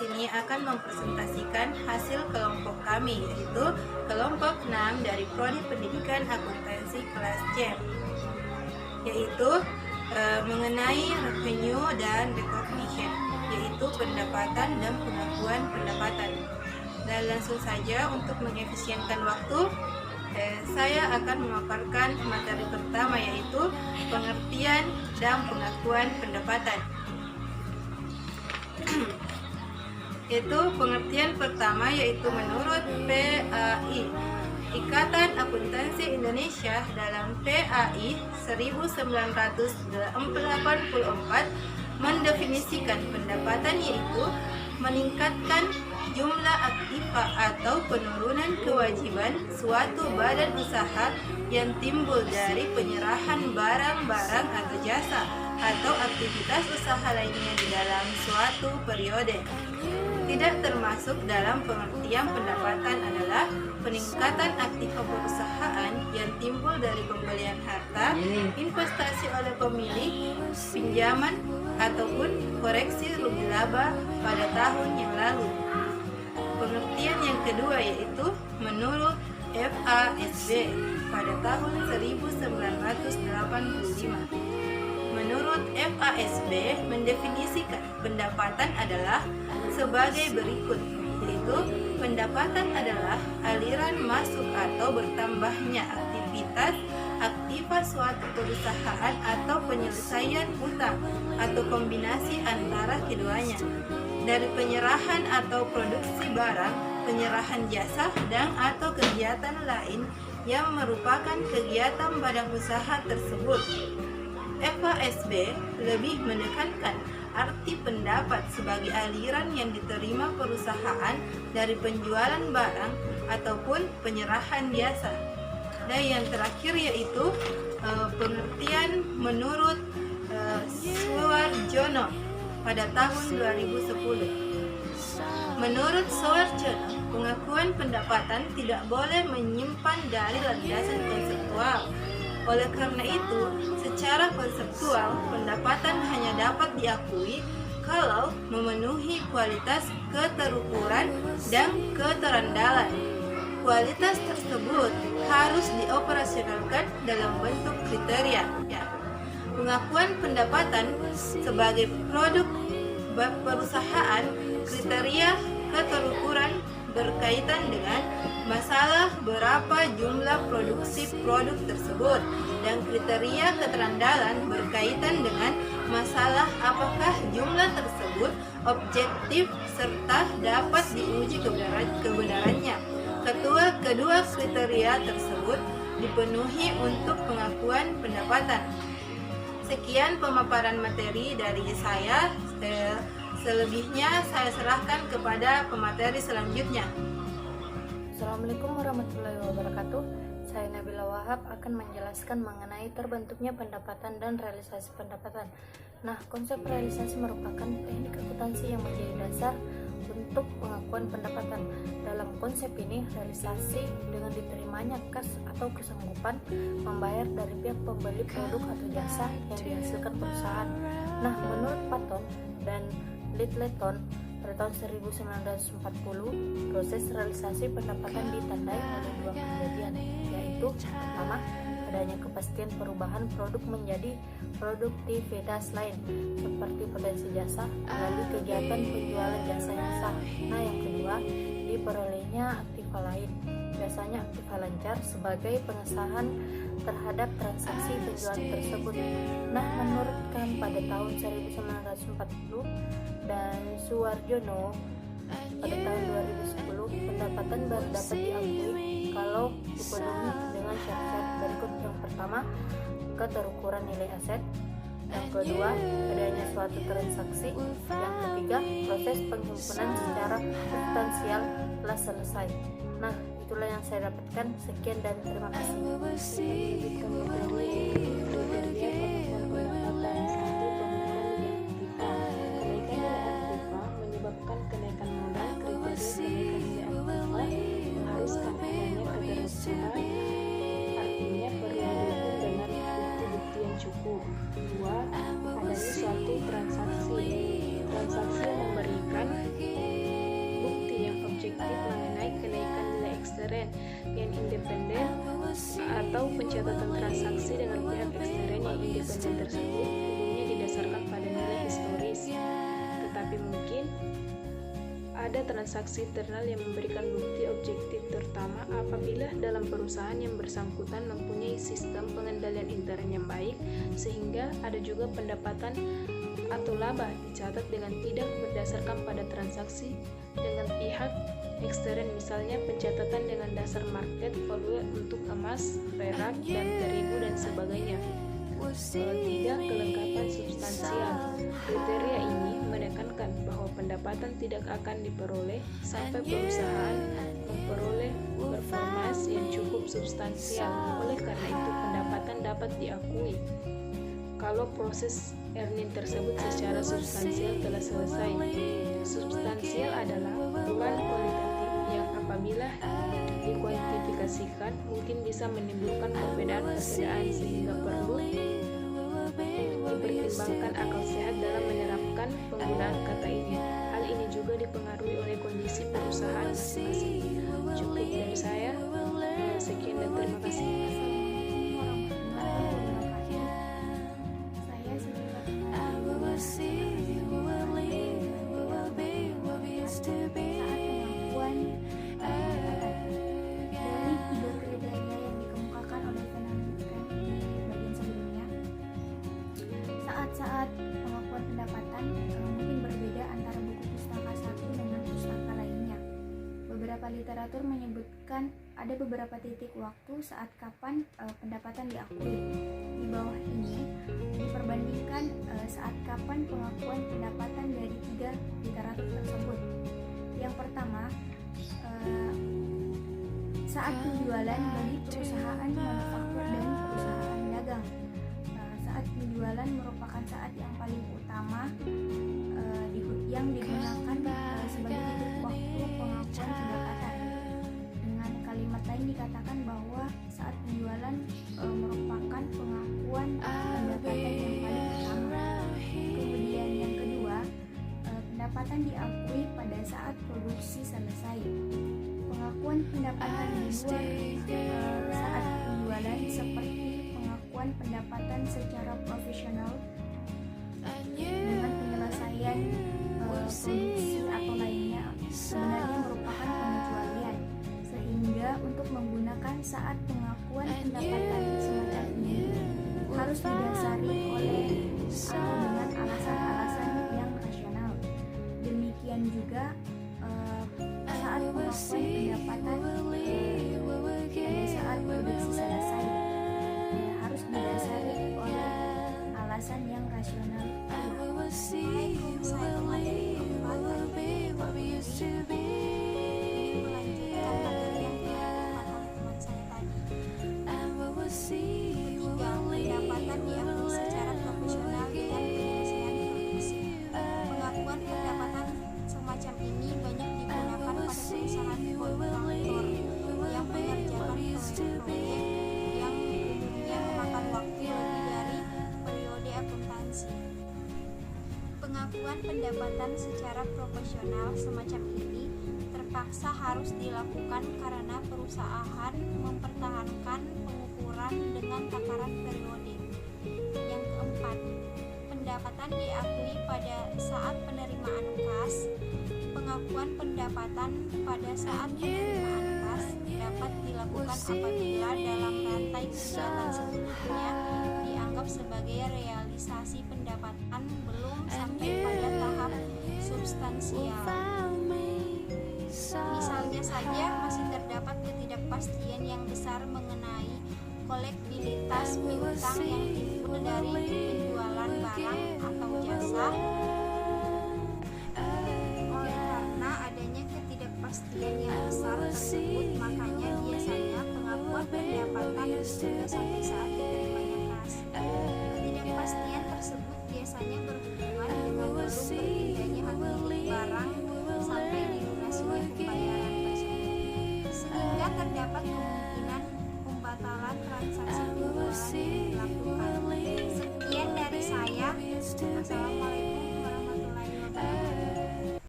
sini akan mempresentasikan hasil kelompok kami, yaitu kelompok 6 dari Prodi Pendidikan Akuntansi kelas C, yaitu mengenai revenue dan recognition, yaitu pendapatan dan pengakuan pendapatan. Dan langsung saja untuk mengefisienkan waktu, saya akan memaparkan materi pertama, yaitu pengertian dan pengakuan pendapatan. Yaitu pengertian pertama, yaitu menurut PAI, Ikatan Akuntansi Indonesia, dalam PAI 1984 mendefinisikan pendapatan yaitu meningkatkan jumlah aktiva atau penurunan kewajiban suatu badan usaha yang timbul dari penyerahan barang-barang atau jasa atau aktivitas usaha lainnya di dalam suatu periode. Tidak termasuk dalam pengertian pendapatan adalah peningkatan aktiva perusahaan yang timbul dari pembelian harta, investasi oleh pemilik, pinjaman, ataupun koreksi rugi laba pada tahun yang lalu. Pengertian yang kedua yaitu menurut FASB pada tahun 1985. Menurut FASB mendefinisikan pendapatan adalah sebagai berikut, yaitu pendapatan adalah aliran masuk atau bertambahnya aktivitas aktiva suatu perusahaan atau penyelesaian hutang atau kombinasi antara keduanya dari penyerahan atau produksi barang, penyerahan jasa, dan atau kegiatan lain yang merupakan kegiatan badan usaha tersebut. FASB lebih menekankan arti pendapat sebagai aliran yang diterima perusahaan dari penjualan barang ataupun penyerahan jasa. Dan yang terakhir yaitu pengertian menurut Suwarjono pada tahun 2010. Menurut Suwarjono, pengakuan pendapatan tidak boleh menyimpan dari landasan konseptual. Oleh karena itu, secara konseptual, pendapatan hanya dapat diakui kalau memenuhi kualitas keterukuran dan keterandalan. Kualitas tersebut harus dioperasionalkan dalam bentuk kriteria. Pengakuan pendapatan sebagai produk perusahaan, kriteria keterukuran berkaitan dengan masalah berapa jumlah produksi produk tersebut, dan kriteria keterandalan berkaitan dengan masalah apakah jumlah tersebut objektif serta dapat diuji kebenarannya. Kedua kriteria tersebut dipenuhi untuk pengakuan pendapatan. Sekian pemaparan materi dari saya. Selebihnya saya serahkan kepada pemateri selanjutnya. Assalamualaikum warahmatullahi wabarakatuh. Saya Nabila Wahab akan menjelaskan mengenai terbentuknya pendapatan dan realisasi pendapatan. Nah, konsep realisasi merupakan teknik akuntansi yang menjadi dasar untuk pengakuan pendapatan. Dalam konsep ini, realisasi dengan diterimanya kas atau kesanggupan membayar dari pihak pembeli produk atau jasa yang dihasilkan perusahaan. Nah, menurut Patton dan Littleton pada tahun 1940, proses realisasi pendapatan ditandai oleh dua kejadian, yaitu pertama, adanya kepastian perubahan produk menjadi produktivitas lain, seperti potensi jasa melalui kegiatan penjualan jasa yang sah. Nah, yang kedua, diperolehnya aktiva lain, biasanya aktiva lancar sebagai pengesahan terhadap transaksi penjualan tersebut. Nah, menurut Kahn pada tahun 1940 dan Suwarjono pada tahun 2010, pendapatan baru dapat diakui kalau dipenuhi dengan syarat-syarat berikut. Yang pertama, keterukuran nilai aset. Yang kedua, adanya suatu transaksi. Yang ketiga, proses penghimpunan secara substansial telah selesai. Nah, itulah yang saya dapatkan. Sekian dan terima kasih. Kenaikan modal, kriteria kenaikan nilai aktiva mengharuskan adanya keterukuran, artinya perlu didukung dengan bukti-bukti yang cukup. Dua, adanya suatu transaksi yang memberikan yang independen atau pencatatan transaksi dengan pihak ekstern yang independen tersebut umumnya didasarkan pada nilai historis, tetapi mungkin ada transaksi internal yang memberikan bukti objektif, terutama apabila dalam perusahaan yang bersangkutan mempunyai sistem pengendalian intern yang baik, sehingga ada juga pendapatan atau laba dicatat dengan tidak berdasarkan pada transaksi dengan pihak ekstern, misalnya pencatatan dengan dasar market value untuk emas, perak, dan terigu dan sebagainya. Tiga, kelengkapan substansial. Kriteria ini menekankan bahwa pendapatan tidak akan diperoleh sampai perusahaan memperoleh performance yang cukup substansial. Oleh karena itu, pendapatan dapat diakui kalau proses earning tersebut secara substansial telah selesai. Substansial adalah ukuran kualitatif yang apabila dikuantifikasikan mungkin bisa menimbulkan perbedaan-perbedaan, sehingga perlu dipertimbangkan akal sehat dalam menerapkan penggunaan kata ini. Hal ini juga dipengaruhi oleh kondisi perusahaan masing-masing. Cukup dari saya. Sekian dan terima kasih. Saat pengakuan pendapatan mungkin berbeda antara buku pustaka satu dengan pustaka lainnya. Beberapa literatur menyebutkan ada beberapa titik waktu saat kapan pendapatan diakui. Di bawah ini diperbandingkan saat kapan pengakuan pendapatan dari tiga literatur tersebut. Yang pertama, saat penjualan bagi perusahaan manufaktur dan perusahaan dagang. Saat penjualan merupakan saat yang paling utama yang digunakan sebagai titik waktu pengakuan pendapatan. Dengan kalimat lain dikatakan bahwa saat penjualan merupakan pengakuan pendapatan yang paling utama. Kemudian yang kedua, pendapatan diakui pada saat produksi selesai. Pengakuan pendapatan di luar saat penjualan seperti pengakuan pendapatan secara profesional dengan penyelesaian produksi atau lainnya sebenarnya merupakan pengecualian, sehingga untuk menggunakan saat pengakuan pendapatan semacam ini harus didasari oleh atau dengan alasan-alasan yang rasional. Demikian juga saat pengakuan pendapatan pada saat produksi selesai harus didasari oleh alasan yang rasional. Saya materi keempat melanjutkan materi yang dilakukan oleh teman saya tadi. Ketiga, pendapatan diakui secara profesional dengan penyelesaian produksi. Pengakuan pendapatan semacam ini banyak digunakan pada perusahaan kontraktor yang mengerjakan proyek-proyek yang umumnya memakan waktu lebih dari periode akuntansi. Pengakuan pendapatan secara profesional semacam ini terpaksa harus dilakukan karena perusahaan mempertahankan pengukuran dengan takaran periode. Yang keempat, pendapatan diakui pada saat penerimaan kas. Pengakuan pendapatan pada saat penerimaan kas dapat dilakukan apabila dalam rantai kegiatan sebelumnya dianggap sebagai realisasi pendapatan belum sampai pada tahap substansial. Misalnya saja masih terdapat ketidakpastian yang besar mengenai kolektibilitas piutang yang timbul dari penjualan barang atau jasa. Oleh karena adanya ketidakpastian yang besar tersebut, makanya biasanya pengakuan pendapatan sampai saat